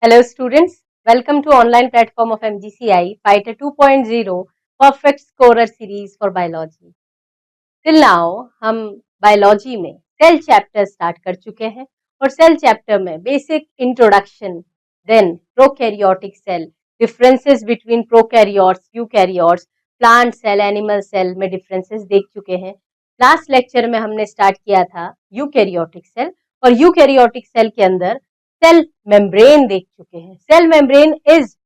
Hello students, welcome to online platform of MGCI Fighter 2.0 Perfect Scorer series for biology. Till now हम biology में cell chapter start कर चुके हैं और cell chapter में basic introduction, then prokaryotic cell, differences between prokaryotes, eukaryotes, plant cell, animal cell में differences देख चुके हैं. लास्ट लेक्चर में हमने स्टार्ट किया था यूकैरियोटिक सेल और यूकैरियोटिक सेल के अंदर सेल मेम्ब्रेन देख चुके हैं. Cell membrane is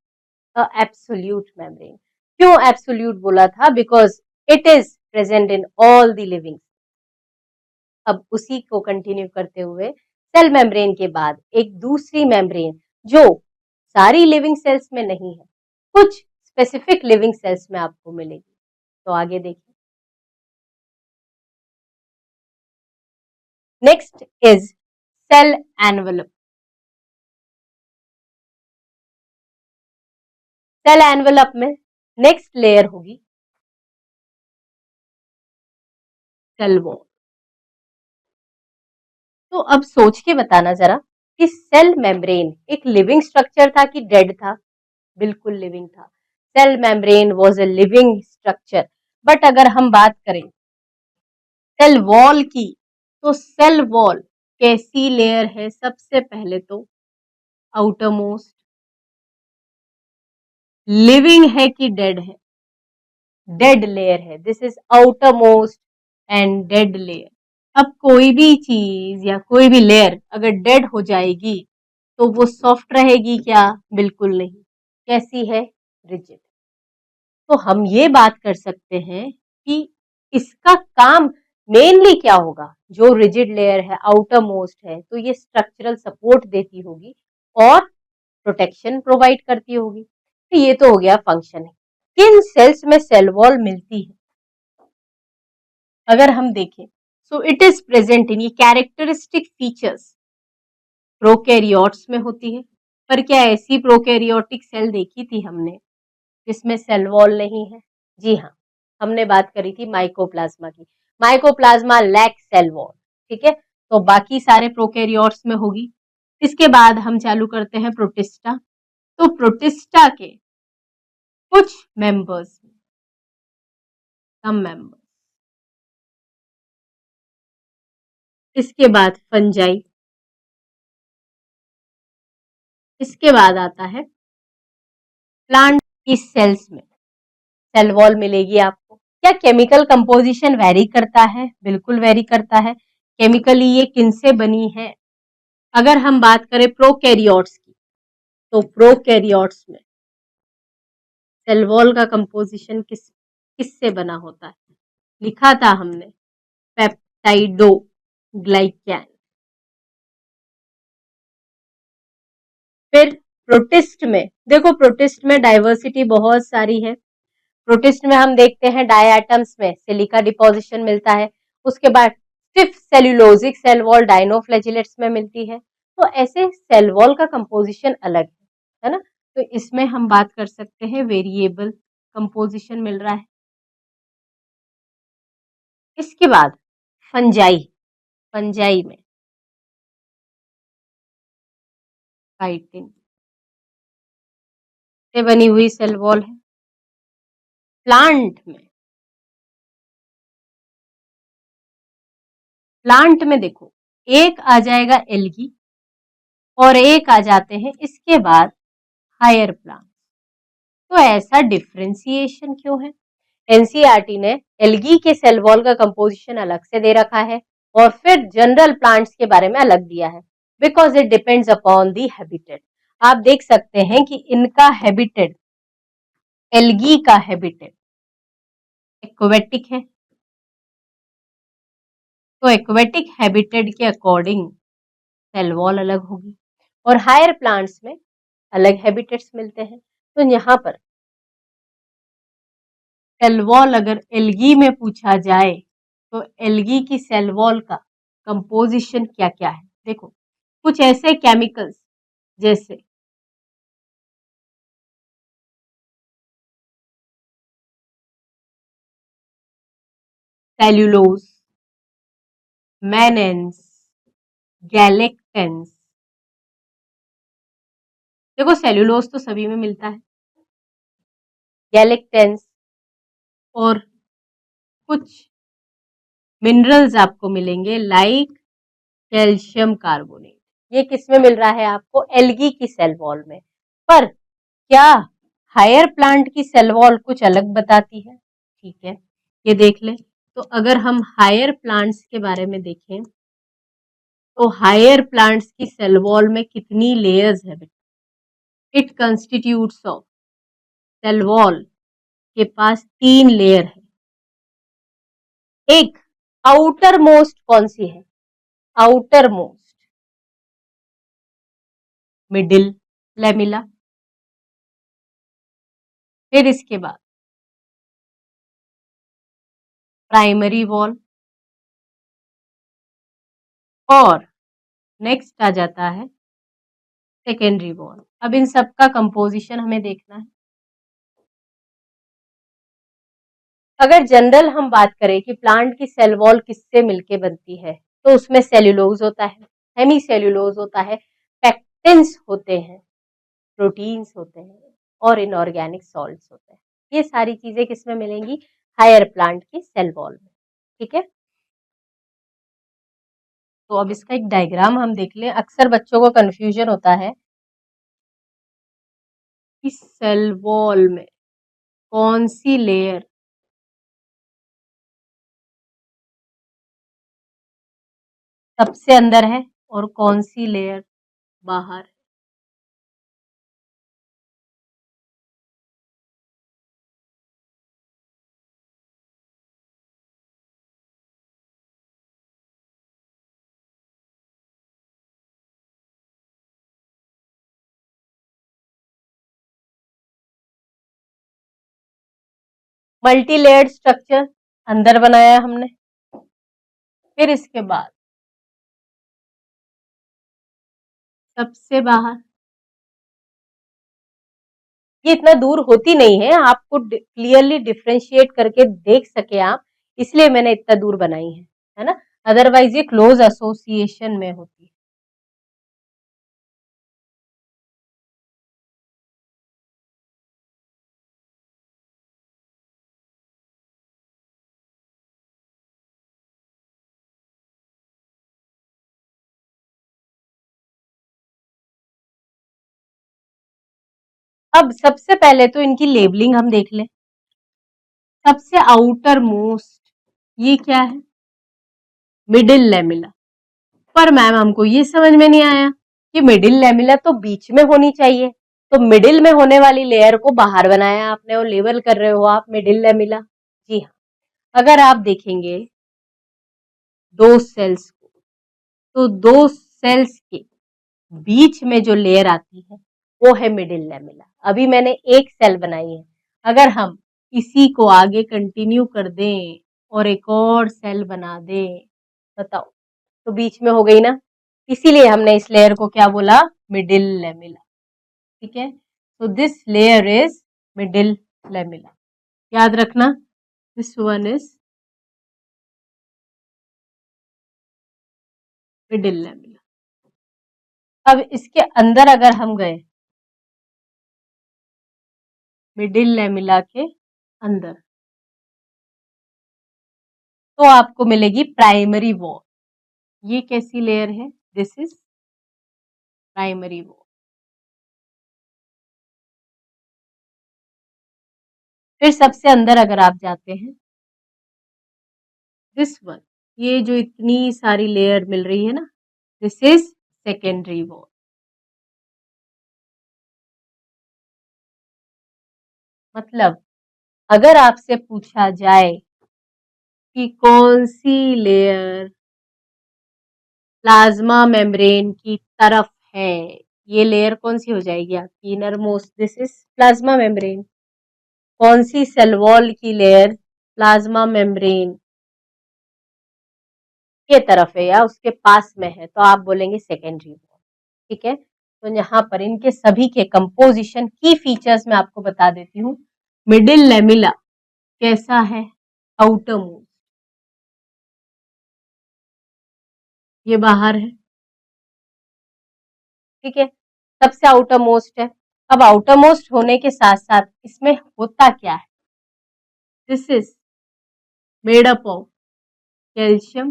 a absolute membrane. क्यों एब्सोल्यूट बोला था? Because it is present in all the living. अब उसी को कंटिन्यू करते हुए सेल मेम्ब्रेन के बाद एक दूसरी मेम्ब्रेन जो सारी लिविंग सेल्स में नहीं है, कुछ स्पेसिफिक लिविंग सेल्स में आपको मिलेगी. तो आगे देखिए. Next is cell envelope. Cell envelope में नेक्स्ट लेयर होगी सेल वॉल. तो अब सोच के बताना जरा कि सेल मेम्ब्रेन एक लिविंग स्ट्रक्चर था कि डेड था? बिल्कुल लिविंग था. Cell membrane was a living structure. But अगर हम बात करें सेल वॉल की, तो सेल वॉल कैसी लेयर है? सबसे पहले तो आउटर मोस्ट. लिविंग है कि डेड है? डेड लेयर है. This is outer most and dead layer. अब कोई भी चीज या कोई भी लेयर अगर डेड हो जाएगी तो वो सॉफ्ट रहेगी क्या? बिल्कुल नहीं. कैसी है? रिजिड. तो हम ये बात कर सकते हैं कि इसका काम मेनली क्या होगा? जो रिजिड लेयर है, आउटर मोस्ट है, तो ये स्ट्रक्चरल सपोर्ट देती होगी और प्रोटेक्शन प्रोवाइड करती होगी. तो ये तो हो गया फंक्शन है. किन सेल्स में सेल वॉल मिलती है अगर हम देखें? सो इट इज प्रेजेंट इन, ये कैरेक्टरिस्टिक फीचर्स प्रोकैरियोट्स में होती है. पर क्या ऐसी प्रोकैरियोटिक सेल देखी थी हमने जिसमें सेल वॉल नहीं है? जी हाँ, हमने बात करी थी माइकोप्लाज्मा की. Mycoplasma lack cell wall. ठीक है, तो बाकी सारे प्रोकैरियोट्स में होगी. इसके बाद हम चालू करते हैं प्रोटिस्टा. तो प्रोटिस्टा के कुछ मेंबर्स, सम मेंबर्स. इसके बाद फंजाई. इसके बाद आता है प्लांट की सेल्स में सेल वॉल मिलेगी आपको. क्या केमिकल कंपोजिशन वेरी करता है? बिल्कुल वेरी करता है. केमिकली ये किनसे बनी है? अगर हम बात करें प्रोकैरियोट्स की, तो प्रोकैरियोट्स में सेल वॉल का कंपोजिशन किससे बना होता है? लिखा था हमने पेप्टाइडो ग्लाइकैन. फिर प्रोटिस्ट में देखो, प्रोटिस्ट में डाइवर्सिटी बहुत सारी है. प्रोटिस्ट में हम देखते हैं डायटम्स में सिलिका डिपोजिशन मिलता है. उसके बाद stiff cellulosic cell wall dinoflagellates में मिलती है. तो ऐसे सेल वॉल का कंपोजिशन अलग है ना. तो इसमें हम बात कर सकते हैं वेरिएबल कंपोजिशन मिल रहा है. इसके बाद फंजाई. फंजाई में काइटिन से बनी हुई सेल वॉल है. प्लांट में देखो, एक आ जाएगा एल्गी और एक आ जाते हैं इसके बाद हायर प्लांट. तो ऐसा डिफ्रेंसिएशन क्यों है? एनसीईआरटी ने एल्गी के सेल वॉल का कंपोजिशन अलग से दे रखा है और फिर जनरल प्लांट्स के बारे में अलग दिया है. Because it depends upon the habitat. आप देख सकते हैं कि इनका हैबिटेट, एल्गी का हैबिटेट एक्वेटिक है. तो एक्वेटिक हैबिटेट के अकॉर्डिंग सेल वॉल अलग होगी और हायर प्लांट्स में अलग हैबिटेट्स मिलते हैं. तो यहाँ पर सेल वॉल अगर एल्गी में पूछा जाए तो एल्गी की सेल वॉल का कंपोजिशन क्या क्या है? देखो, कुछ ऐसे केमिकल्स जैसे सेल्यूलोज, मैनेंस, गैलेक्टेंस, देखो सेल्यूलोज तो सभी में मिलता है, गैलेक्टेंस और कुछ मिनरल्स आपको मिलेंगे लाइक कैल्शियम कार्बोनेट। ये किस में मिल रहा है आपको? एल्गी की सेल वॉल में। पर क्या हायर प्लांट की सेल वॉल कुछ अलग बताती है? ठीक है, ये देख ले। तो अगर हम हायर प्लांट्स के बारे में देखें तो हायर प्लांट्स की सेल वॉल में कितनी लेयर्स है बेटा? It constitutes of, cell wall के पास 3 लेयर है। एक आउटर मोस्ट कौन सी है? Outer most middle lamella. फिर इसके बाद प्राइमरी वॉल और नेक्स्ट आ जाता है सेकेंडरी वॉल। अब इन सब का कंपोजिशन हमें देखना है। अगर जनरल हम बात करें कि प्लांट की सेल वॉल किससे मिलके बनती है, तो उसमें सेल्यूलोज होता है, हेमी सेल्यूलोज होता है, पेक्टिन्स होते हैं, प्रोटीन्स होते हैं और इनऑर्गेनिक सॉल्ट्स होते हैं। ये सारी चीजें किसमें मिलेंगी? हायर प्लांट की सेल वॉल में। ठीक है, तो अब इसका एक डायग्राम हम देख लें। अक्सर बच्चों को कंफ्यूजन होता है कि सेल वॉल में कौन सी लेयर सबसे अंदर है और कौन सी लेयर बाहर। मल्टी लेयर्ड स्ट्रक्चर अंदर बनाया हमने। फिर इसके बाद सबसे बाहर, ये इतना दूर होती नहीं है, आपको क्लियरली डिफ्रेंशिएट करके देख सके आप, इसलिए मैंने इतना दूर बनाई है ना, अदरवाइज ये क्लोज एसोसिएशन में होती है। अब सबसे पहले तो इनकी लेबलिंग हम देख लें। सबसे आउटर मोस्ट ये क्या है? Middle lamella. पर मैम हमको ये समझ में नहीं आया कि मिडिल लेमिला तो बीच में होनी चाहिए, तो मिडिल में होने वाली लेयर को बाहर बनाया आपने और लेबल कर रहे हो आप मिडिल लेमिला। जी हाँ, अगर आप देखेंगे दो सेल्स को, तो दो सेल्स के बीच में जो लेयर आती है वो है मिडिल लेमिला। अभी मैंने एक सेल बनाई है, अगर हम इसी को आगे कंटिन्यू कर दें और एक और सेल बना दें, बताओ, तो बीच में हो गई ना, इसीलिए हमने इस लेयर को क्या बोला? Middle lamella. ठीक है, तो this layer is middle lamella. याद रखना, this one is middle lamella. अब इसके अंदर अगर हम गए, मिडिल लेमिला के अंदर, तो आपको मिलेगी प्राइमरी वॉल। ये कैसी लेयर है? This is primary wall. फिर सबसे अंदर अगर आप जाते हैं, दिस वन, ये जो इतनी सारी लेयर मिल रही है ना, दिस इज सेकेंडरी वॉल। मतलब अगर आपसे पूछा जाए कि कौन सी लेयर प्लाज्मा मेम्ब्रेन की तरफ है, ये लेयर कौन सी हो जाएगी आपकी? Inner most, this is plasma membrane. कौन सी सेल वॉल की लेयर प्लाज्मा मेम्ब्रेन के तरफ है या उसके पास में है, तो आप बोलेंगे सेकेंडरी वॉल। ठीक है, तो यहाँ पर इनके सभी के कंपोजिशन की फीचर्स मैं आपको बता देती हूँ। मिडिल लेमिला कैसा है? आउटर मोस्ट, ये बाहर है। ठीक है, सबसे आउटर मोस्ट है। अब आउटर मोस्ट होने के साथ साथ इसमें होता क्या है? This is made up of calcium,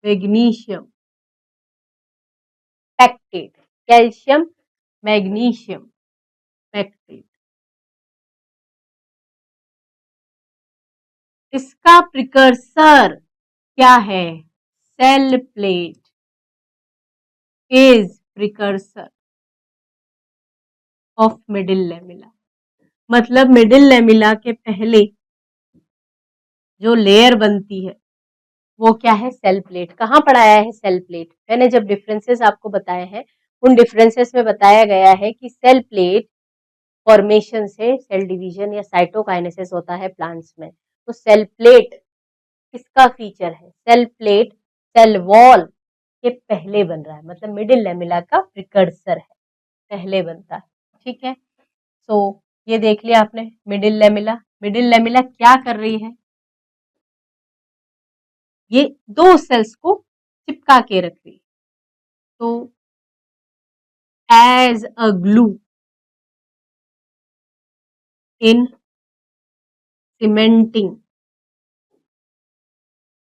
magnesium, pectate, calcium, magnesium, pectate. इसका प्रिकर्सर क्या है? Cell plate is precursor of middle lamella. मतलब मिडिल लेमिला के पहले जो लेयर बनती है वो क्या है? Cell plate. कहाँ पढ़ाया है सेल प्लेट? मैंने जब डिफरेंसेस आपको बताए हैं उन डिफरेंसेस में बताया गया है कि सेल प्लेट फॉर्मेशन से सेल डिवीजन या साइटोकाइनेसिस होता है प्लांट्स में। तो सेल प्लेट किसका फीचर है? सेल प्लेट सेल वॉल के पहले बन रहा है, मतलब मिडिल लेमिला का प्रिकर्सर है, पहले बनता है। ठीक है, सो ये देख लिया आपने मिडिल लेमिला। मिडिल लेमिला क्या कर रही है? ये दो सेल्स को चिपका के रख रही है। तो as a glue in cementing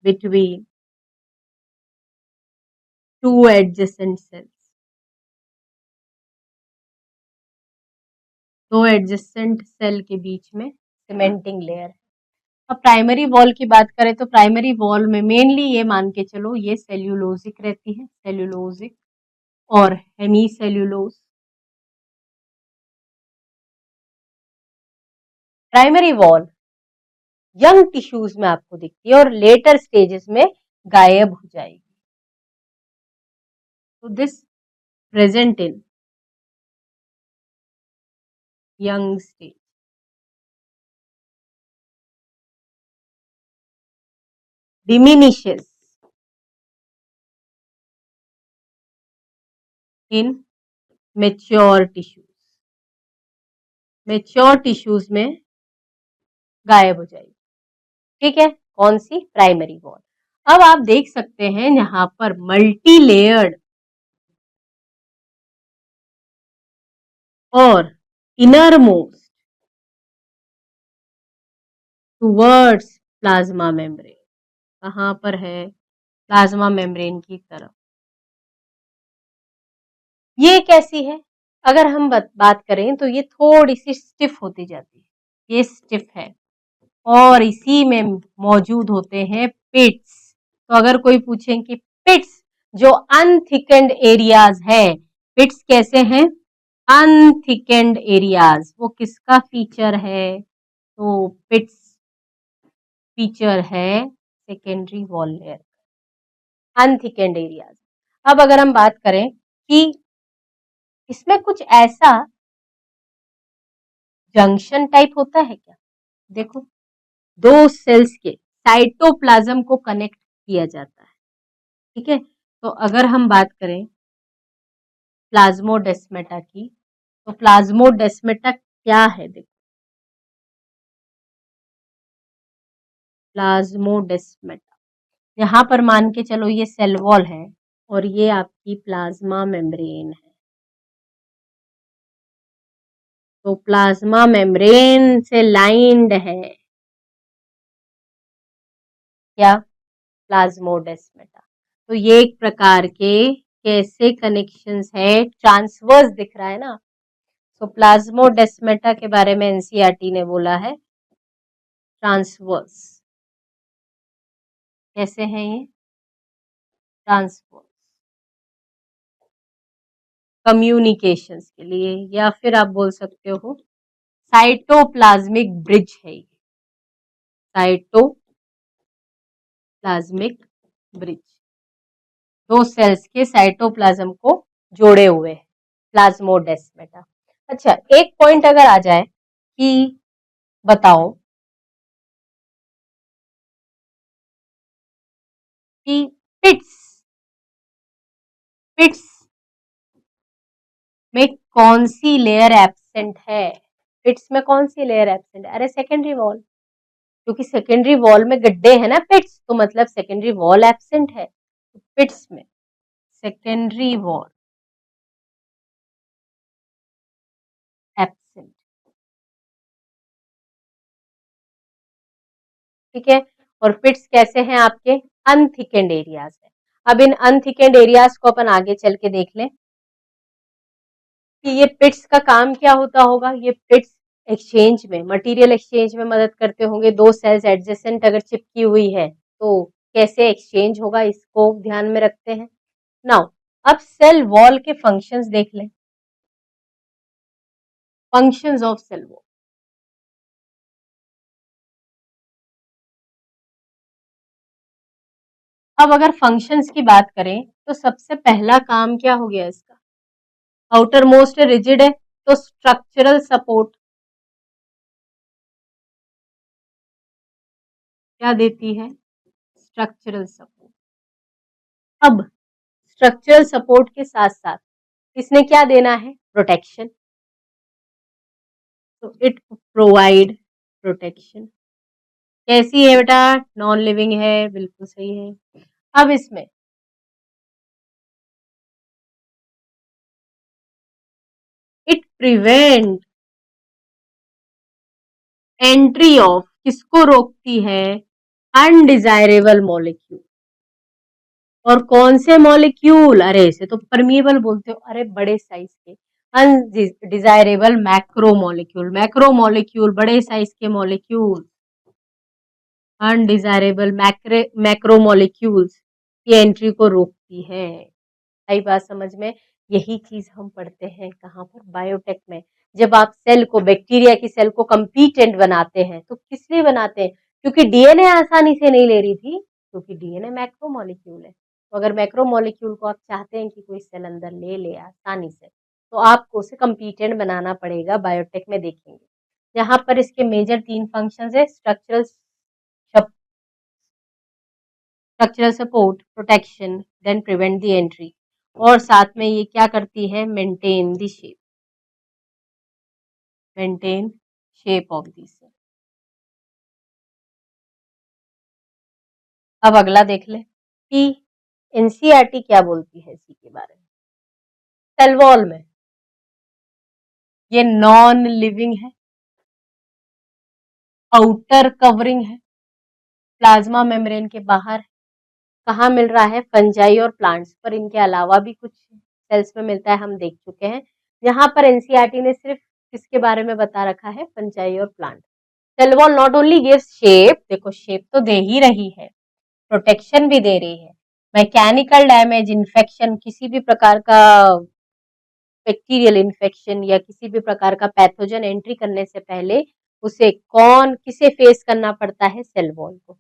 between two adjacent cells, दो एडजेसेंट सेल के बीच में सीमेंटिंग लेयर है। अब प्राइमरी वॉल की बात करें तो प्राइमरी वॉल में मेनली ये मान के चलो ये सेल्यूलोजिक रहती है, सेल्यूलोजिक और hemicellulose. Primary wall young tissues में आपको दिखती है और लेटर स्टेजेस में गायब हो जाएगी। तो this present in young stage, diminishes in mature tissues, mature tissues में गायब हो जाएगी। ठीक है, कौन सी? Primary wall. अब आप देख सकते हैं यहां पर मल्टी लेयर्ड और inner most towards plasma membrane. कहां पर है? प्लाज्मा मेम्ब्रेन की तरफ। ये कैसी है? अगर हम बात करें तो ये थोड़ी सी स्टिफ होती जाती है, ये स्टिफ है और इसी में मौजूद होते हैं पिट्स। तो अगर कोई पूछे कि पिट्स जो अनथिकेंड एरियाज है, पिट्स कैसे हैं? अनथिकेंड एरियाज। वो किसका फीचर है? तो पिट्स फीचर है सेकेंडरी वॉल लेयर, अनथिकेंड एरियाज। अब अगर हम बात करें कि इसमें कुछ ऐसा जंक्शन टाइप होता है क्या? देखो, दो सेल्स के साइटोप्लाज्म को कनेक्ट किया जाता है। ठीक है, तो अगर हम बात करें प्लाज्मोडेस्मेटा की, तो प्लाज्मोडेस्मेटा क्या है? देखो, प्लाज्मोडेस्मेटा यहां पर मान के चलो ये सेल वॉल है और ये आपकी प्लाज्मा मेम्ब्रेन है। तो प्लाज्मा मेम्ब्रेन से लाइंड है क्या? प्लाज्मोडेस्मेटा। तो ये एक प्रकार के कैसे कनेक्शंस है? ट्रांसवर्स दिख रहा है ना। तो प्लाज्मोडेस्मेटा के बारे में एनसीईआरटी ने बोला है ट्रांसवर्स। कैसे हैं ये? ट्रांसवर्स कम्युनिकेशंस के लिए, या फिर आप बोल सकते हो साइटोप्लाज्मिक ब्रिज है ये, साइटोप्लाज्मिक ब्रिज। दो सेल्स के साइटोप्लाज्म को जोड़े हुए है प्लाज्मोडेस्मेटा। अच्छा, एक पॉइंट अगर आ जाए कि बताओ कि पिट्स पिट्स में कौन सी लेयर एब्सेंट है? पिट्स में कौन सी लेयर एब्सेंट है? अरे सेकेंडरी वॉल, क्योंकि सेकेंडरी वॉल में गड्ढे हैं ना पिट्स, तो मतलब सेकेंडरी वॉल एब्सेंट है। तो पिट्स में सेकेंडरी वॉल एब्सेंट, ठीक है। और पिट्स कैसे हैं आपके? अनथिकेंड एरियाज है। अब इन अनथिकेंड एरियाज को अपन आगे चल के देख लें कि ये पिट्स का काम क्या होता होगा। ये पिट्स एक्सचेंज में, मटेरियल एक्सचेंज में मदद करते होंगे। दो सेल्स एडजेसेंट अगर चिपकी हुई है तो कैसे एक्सचेंज होगा, इसको ध्यान में रखते हैं। नाउ अब सेल वॉल के फंक्शंस देख लें। फंक्शंस ऑफ सेल वॉल, अब अगर फंक्शंस की बात करें तो सबसे पहला काम क्या हो गया इसका? आउटर मोस्ट रिजिड है तो स्ट्रक्चरल सपोर्ट क्या देती है? Structural support. अब स्ट्रक्चरल सपोर्ट के साथ साथ इसने क्या देना है? प्रोटेक्शन। तो इट प्रोवाइड प्रोटेक्शन। कैसी है बेटा? नॉन लिविंग है, बिल्कुल सही है। अब इसमें इट प्रिवेंट एंट्री ऑफ, किसको रोकती है? Undesirable molecule. और कौन से मॉलिक्यूल? अरे इसे तो परमिएबल बोलते हो, अरे बड़े साइज के। Undesirable macro molecule, macro molecule बड़े साइज के मॉलिक्यूल, अनडिजायरेबल मैक्रो मॉलिक्यूल्स की एंट्री को रोकती है। आई बात समझ में? यही चीज हम पढ़ते हैं कहाँ पर? बायोटेक में। जब आप सेल को, बैक्टीरिया की सेल को कंपीटेंट बनाते हैं तो किस लिए बनाते हैं? क्योंकि डीएनए आसानी से नहीं ले रही थी, क्योंकि डीएनए मैक्रो मॉलिक्यूल है। तो अगर मैक्रो मॉलिक्यूल को आप चाहते हैं कि कोई सेल अंदर ले ले आसानी से, तो आपको उसे कंपीटेंट बनाना पड़ेगा। बायोटेक में देखेंगे। यहाँ पर इसके मेजर 3 फंक्शंस है: structural support, protection, then prevent the entry. और साथ में ये क्या करती है? Maintain the shape, maintain shape of the cell. अब अगला देख ले कि एनसीईआरटी क्या बोलती है इसी के बारे में। सेल वॉल में ये नॉन लिविंग है, आउटर कवरिंग है, प्लाज्मा मेम्ब्रेन के बाहर। कहाँ मिल रहा है? फंजाई और प्लांट्स पर। इनके अलावा भी कुछ सेल्स में मिलता है, हम देख चुके हैं। यहाँ पर एनसीईआरटी ने सिर्फ किसके बारे में बता रखा है? फंजाई और plant. Cell wall not only gives shape, देखो शेप तो दे ही रही है, प्रोटेक्शन भी दे रही है। मैकेनिकल डैमेज, इन्फेक्शन, किसी भी प्रकार का बैक्टीरियल इन्फेक्शन या किसी भी प्रकार का पैथोजन एंट्री करने से पहले उसे किसे फेस करना पड़ता है? सेल वॉल को।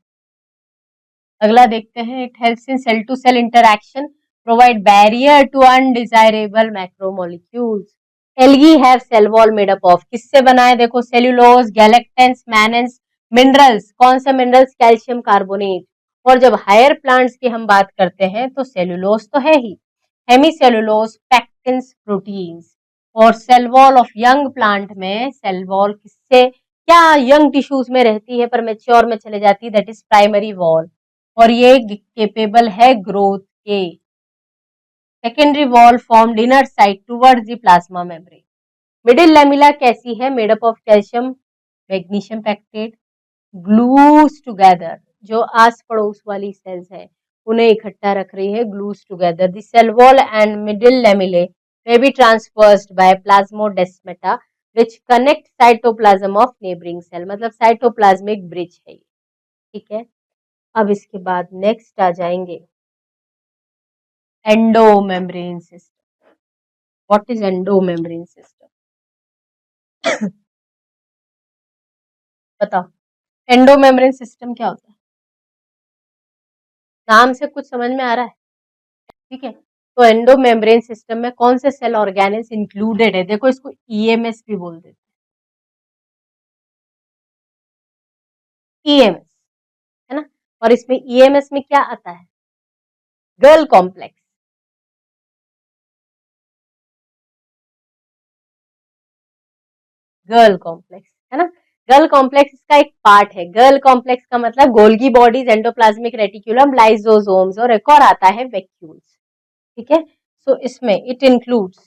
अगला देखते हैं। It helps in cell to cell interaction, provide barrier to undesirable macromolecules. Algae have cell wall made up of, किससे बना है? देखो सेल्यूलोज, गैलेक्टेंस, मैनेंस, मिनरल्स। कौन से मिनरल्स? Calcium carbonate. और जब हायर प्लांट्स की हम बात करते हैं तो सेल्यूलोज तो है ही, हेमीसेल्यूलोज, पैक्टिन्स, प्रोटीन्स। और cell wall of young plant में सेल वॉल किससे, क्या यंग टिश्यूज में रहती है पर मैच्योर में चले जाती है? That is primary wall. और ये केपेबल है ग्रोथ के। Secondary wall formed inner side towards the plasma membrane. Middle lamella कैसी है? Made up of calcium, magnesium pectate, glues together. जो आस पड़ोस वाली सेल्स है उन्हें इकट्ठा रख रही है, glues together. The cell wall and middle lamellae may be traversed by plasmodesmata which connect cytoplasm of neighboring cell, मतलब साइटोप्लाज्मिक ब्रिज है ये, ठीक है। अब इसके बाद नेक्स्ट आ जाएंगे endomembrane system. What is endomembrane system? बताओ, एंडोमेम्ब्रेन सिस्टम क्या होता है? नाम से कुछ समझ में आ रहा है? ठीक है। तो एंडोमेम्ब्रेन सिस्टम में कौन से सेल ऑर्गेनेल्स इंक्लूडेड है? देखो इसको ईएमएस भी बोल देते हैं, ईएमएस, है ना। और इसमें ईएमएस में क्या आता है? गर्ल कॉम्प्लेक्स, गर्ल कॉम्प्लेक्स, है ना। गर्ल कॉम्प्लेक्स इसका एक पार्ट है। गर्ल कॉम्प्लेक्स का मतलब Golgi bodies, endoplasmic reticulum, lysosomes, और एक और आता है वैक्यूल्स, ठीक है, सो इसमें it includes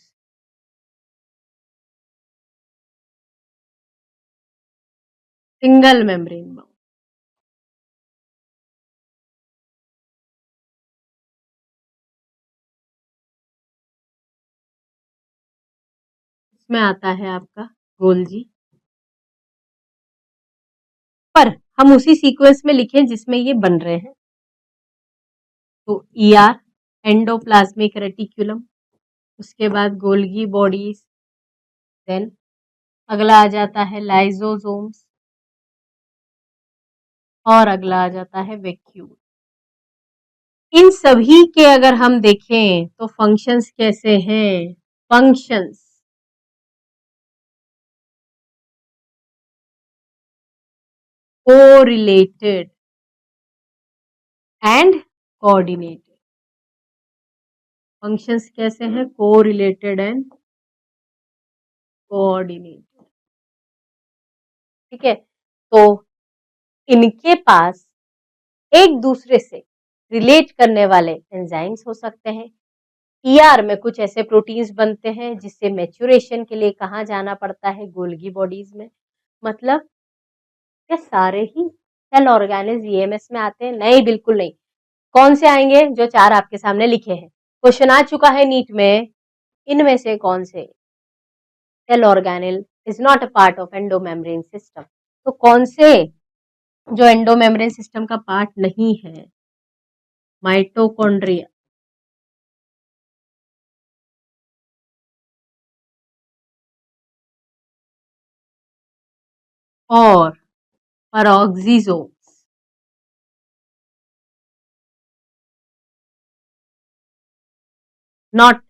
single membrane bound, इसमें आता है आपका गोल्गी, पर हम उसी सीक्वेंस में लिखें जिसमें ये बन रहे हैं, तो ईआर एंडोप्लाज्मिक रेटिकुलम, उसके बाद गोल्गी बॉडीज, देन अगला आ जाता है लाइजोसोम्स, और अगला आ जाता है वैक्यूल। इन सभी के अगर हम देखें तो फंक्शंस कैसे हैं, functions correlated and coordinated, functions कैसे हैं, कोरिलेटेड एंड कोऑर्डिनेटेड, ठीक है, तो इनके पास एक दूसरे से रिलेट करने वाले एंजाइम्स हो सकते हैं। ईआर में कुछ ऐसे प्रोटीन्स बनते हैं जिससे मैच्योरेशन के लिए कहाँ जाना पड़ता है, गोल्गी बॉडीज में। मतलब ये सारे ही सेल ऑर्गेनेल्स ईएमएस में आते हैं? नहीं, बिल्कुल नहीं। कौन से आएंगे? जो चार आपके सामने लिखे हैं, क्वेश्चन आ चुका है नीट में, इनमें से कौन से cell organelle is not a part of endomembrane system? तो कौन से जो एंडोमेम्ब्रेन सिस्टम का पार्ट नहीं है? माइटोकॉन्ड्रिया, और peroxisomes, not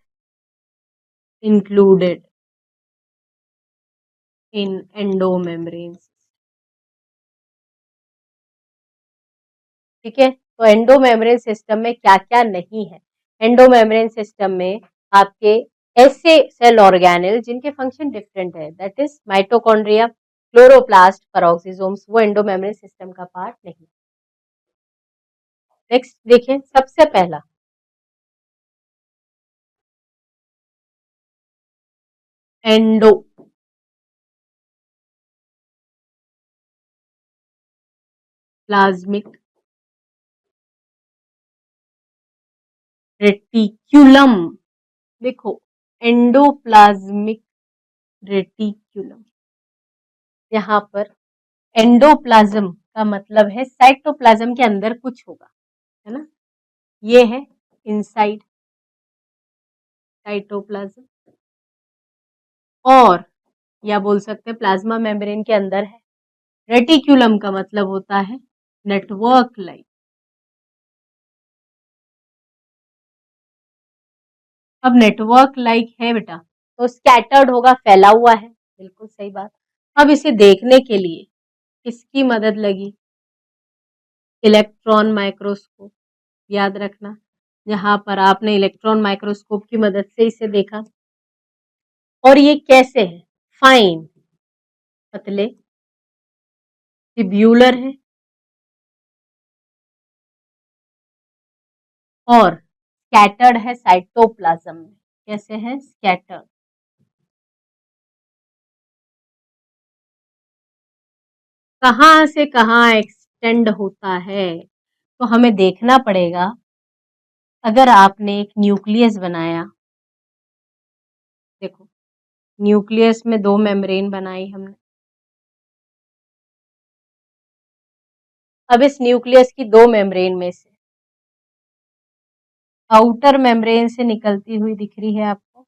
included in endomembrane, ठीक है। तो एंडोमेम्ब्रेन सिस्टम में क्या क्या नहीं है? एंडोमेम्ब्रेन सिस्टम में आपके ऐसे सेल ऑर्गेनेल जिनके फंक्शन डिफरेंट है, that is mitochondria, chloroplast, peroxisomes, वो एंडोमेम्ब्रेन सिस्टम का पार्ट नहीं। नेक्स्ट देखें, सबसे पहला एंडो प्लाज्मिक रेटिक्यूलम, देखो एंडोप्लाज्मिक रेटिक्यूलम, यहाँ पर एंडोप्लाज्म का मतलब है साइटोप्लाज्म के अंदर कुछ होगा, है ना, ये है इनसाइड साइटोप्लाज्म, और या बोल सकते हैं प्लाज्मा मेम्ब्रेन के अंदर है। रेटिक्यूलम का मतलब होता है नेटवर्क लाइक। अब नेटवर्क लाइक है बेटा, तो स्कैटर्ड होगा, फैला हुआ है, बिल्कुल सही बात। अब इसे देखने के लिए किसकी मदद लगी? इलेक्ट्रॉन माइक्रोस्कोप, याद रखना, यहाँ पर आपने इलेक्ट्रॉन माइक्रोस्कोप की मदद से इसे देखा। और ये कैसे है? फाइन, पतले, ट्यूब्यूलर है, और स्कैटर्ड है साइटोप्लाज्म में। कैसे है? स्कैटर्ड। कहाँ से कहाँ एक्सटेंड होता है, तो हमें देखना पड़ेगा। अगर आपने एक न्यूक्लियस बनाया, देखो न्यूक्लियस में दो मेम्ब्रेन बनाई हमने, अब इस न्यूक्लियस की दो मेम्ब्रेन में से आउटर मेम्ब्रेन से निकलती हुई दिख रही है आपको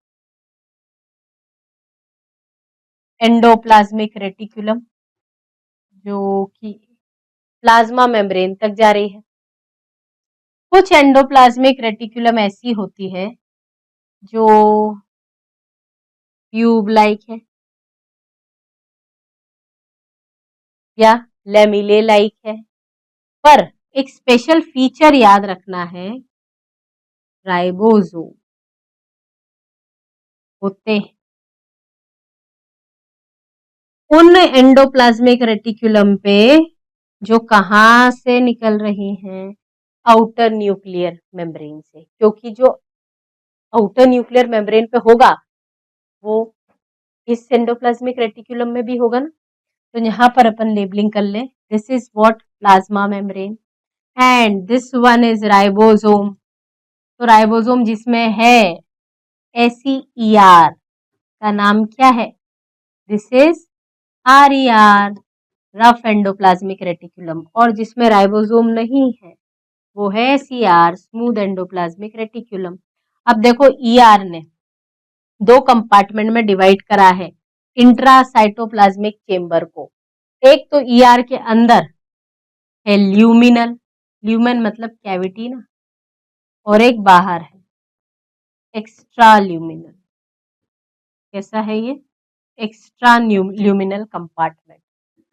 एंडोप्लाज्मिक रेटिकुलम, जो कि प्लाज्मा मेम्ब्रेन तक जा रही है। कुछ एंडोप्लाज्मिक रेटिकुलम ऐसी होती है जो ट्यूब लाइक है या लेमिले लाइक है, पर एक स्पेशल फीचर याद रखना है, राइबोसोम होते हैं। उन एंडोप्लाज्मिक रेटिकुलम पे जो कहाँ से निकल रही हैं? आउटर न्यूक्लियर मेम्ब्रेन से, क्योंकि जो आउटर न्यूक्लियर मेम्ब्रेन पे होगा वो इस एंडोप्लाज्मिक रेटिकुलम में भी होगा ना। तो यहाँ पर अपन लेबलिंग कर ले, this is what plasma membrane and this one is ribosome. तो राइबोसोम जिसमें है ACER का नाम क्या है, this is RER, rough endoplasmic reticulum. और जिसमें राइबोसोम नहीं है वो है CR, स्मूथ एंडोप्लाज्मिक रेटिकुलम। अब देखो ER ने दो कंपार्टमेंट में डिवाइड करा है इंट्रासाइटोप्लाज्मिक चेम्बर को। एक तो ER के अंदर है ल्यूमिनल, ल्यूमेन मतलब कैविटी ना, और एक बाहर है एक्स्ट्रा ल्यूमिनल। कैसा है ये, एक्स्ट्रा ल्यूमिनल कंपार्टमेंट।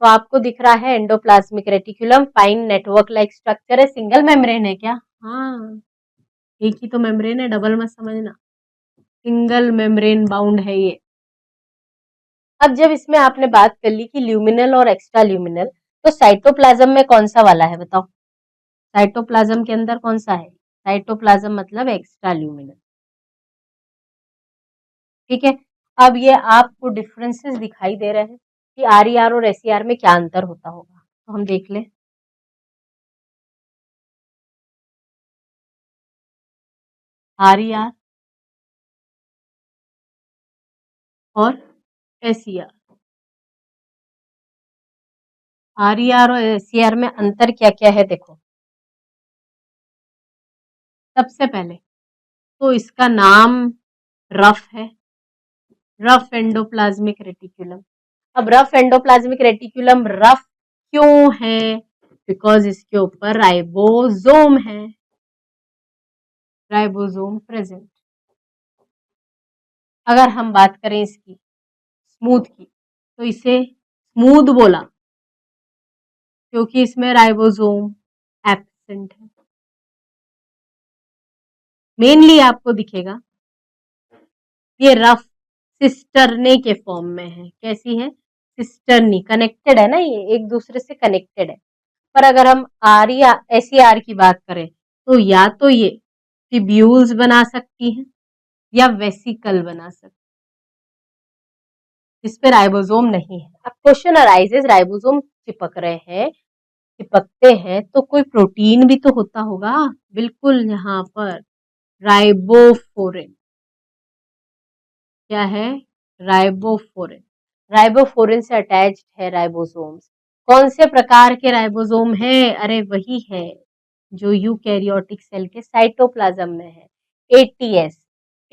तो आपको दिख रहा है endoplasmic reticulum fine network like structure है, सिंगल मेम्ब्रेन है क्या, हाँ एक ही तो मेम्ब्रेन है, डबल मत समझना, सिंगल मेम्ब्रेन बाउंड है ये। अब जब इसमें आपने बात कर ली कि ल्यूमिनल और एक्स्ट्रा ल्यूमिनल, तो साइटोप्लाज्म में कौन सा वाला है बताओ, साइटोप्लाज्म के अंदर कौन सा है, साइटोप्लाज्म मतलब एक्स्ट्रा ल्यूमिनल। ठीक है, अब ये आपको डिफरेंसेस दिखाई दे रहे हैं कि RER और SER में क्या अंतर होता होगा, तो हम देख लें। RER और SER, RER और SER में अंतर क्या क्या है देखो। सबसे पहले तो इसका नाम रफ है, रफ एंडोप्लाज्मिक रेटिकुलम। अब रफ एंडोप्लाज्मिक रेटिकुलम रफ क्यों है, बिकॉज इसके ऊपर राइबोसोम है, राइबोसोम प्रेजेंट। अगर हम बात करें इसकी स्मूथ की, तो इसे स्मूथ बोला क्योंकि इसमें राइबोसोम एब्सेंट है। मेनली आपको दिखेगा ये रफ सिस्टरने के फॉर्म में है, कैसी है, सिस्टरनी, कनेक्टेड है ना, ये एक दूसरे से कनेक्टेड है। पर अगर हम SER की बात करें तो या तो ये ट्यूब्यूल्स बना सकती हैं या वेसिकल बना सकती है, जिस पे राइबोसोम नहीं है। अब क्वेश्चन अराइजेस, राइबोसोम चिपक रहे हैं, चिपकते हैं तो कोई प्रोटीन भी तो होता होगा, बिल्कुल यहाँ पर राइबोफोरिन, क्या है, राइबोफोरिन, राइबोफोरिन से अटैच्ड है राइबोसोम्स। कौन से प्रकार के राइबोसोम है, अरे वही है जो यूकैरियोटिक सेल के साइटोप्लाज्म में है, ATS।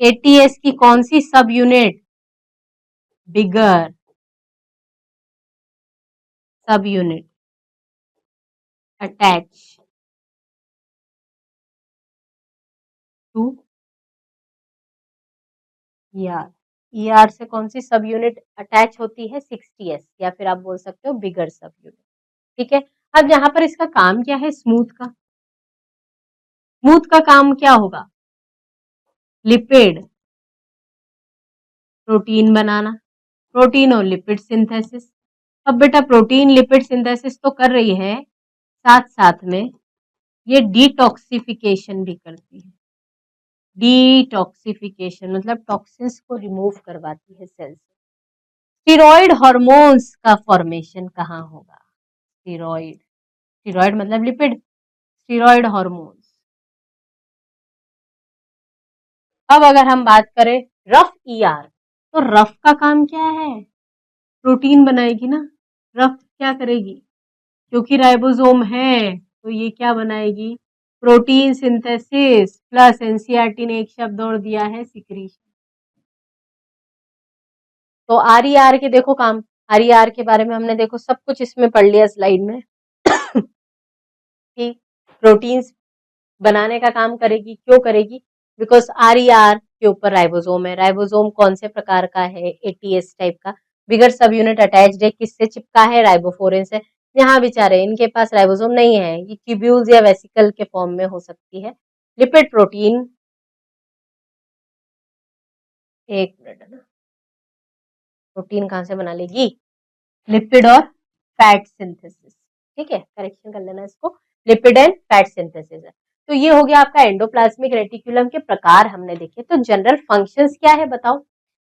ATS की कौन सी सब unit, bigger subunit attach to ER, ER से कौन सी सब यूनिट अटैच होती है, 60S, या फिर आप बोल सकते हो बिगर सब यूनिट। ठीक है, अब यहाँ पर इसका काम क्या है, स्मूथ का, स्मूथ का काम क्या होगा, लिपिड प्रोटीन बनाना, प्रोटीन और लिपिड सिंथेसिस। अब बेटा प्रोटीन लिपिड सिंथेसिस तो कर रही है, साथ साथ में ये डिटॉक्सिफिकेशन भी करती है, डिटॉक्सिफिकेशन मतलब टॉक्सिन्स को रिमूव करवाती है सेल से। स्टीरॉयड हार्मोन्स का फॉर्मेशन कहाँ होगा, स्टीरॉयड, स्टीरॉयड मतलब लिपिड, स्टीरॉयड हार्मोन्स। अब अगर हम बात करें रफ ER, तो रफ का काम क्या है, प्रोटीन बनाएगी ना, रफ क्या करेगी, क्योंकि राइबोसोम है तो ये क्या बनाएगी, प्रोटीन सिंथेसिस प्लस एनसीईआरटी ने एक शब्द और दिया है, सिक्रीशन। तो RER के देखो काम, RER के बारे में हमने देखो सब कुछ इसमें पढ़ लिया स्लाइड में कि प्रोटीन्स बनाने का काम करेगी, क्यों करेगी, बिकॉज RER के ऊपर राइबोसोम है, राइबोसोम कौन से प्रकार का है, ATS टाइप का, बिगर सब यूनिट अटैच्ड है, किससे चिपका है, राइबोफोरिन से। यहाँ बेचारे इनके पास राइबोसोम नहीं है, ये ट्यूब्यूल्स या वेसिकल के फॉर्म में हो सकती है। लिपिड प्रोटीन, एक मिनट है ना, प्रोटीन कहाँ से बना लेगी, लिपिड और फैट सिंथेसिस। ठीक है, करेक्शन कर लेना इसको, लिपिड एंड फैट सिंथेसिस है। तो ये हो गया आपका एंडोप्लाज्मिक रेटिकुलम के प्रकार हमने देखे। तो जनरल फंक्शंस क्या है बताओ?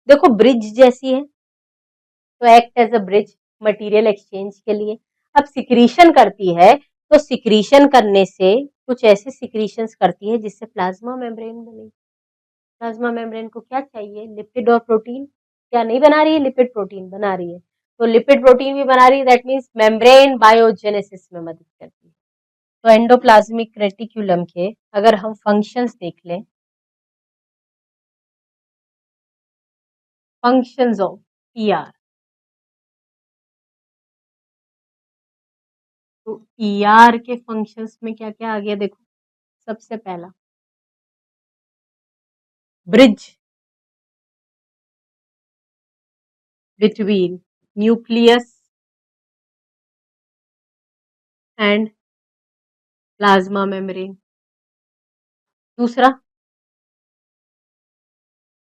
देखो ब्रिज जैसी है, तो act as a bridge material exchange के लिए। अब सिक्रीशन करती है, तो सिक्रीशन करने से कुछ ऐसे सिक्रीशंस करती है जिससे प्लाज्मा मेम्ब्रेन बनेगी। प्लाज्मा मेम्ब्रेन को क्या चाहिए? लिपिड और प्रोटीन। क्या नहीं बना रही है? लिपिड प्रोटीन बना रही है। तो लिपिड प्रोटीन भी बना रही है, दैट मीन्स मेम्ब्रेन बायोजेनेसिस में मदद करती है। तो एंडोप्लाज्मिक रेटिकुलम के अगर हम फंक्शंस देख लें, फंक्शंस ऑफ ईआर, तो ईआर के फंक्शंस में क्या क्या आ गया देखो। सबसे पहला bridge between nucleus and plasma membrane. दूसरा,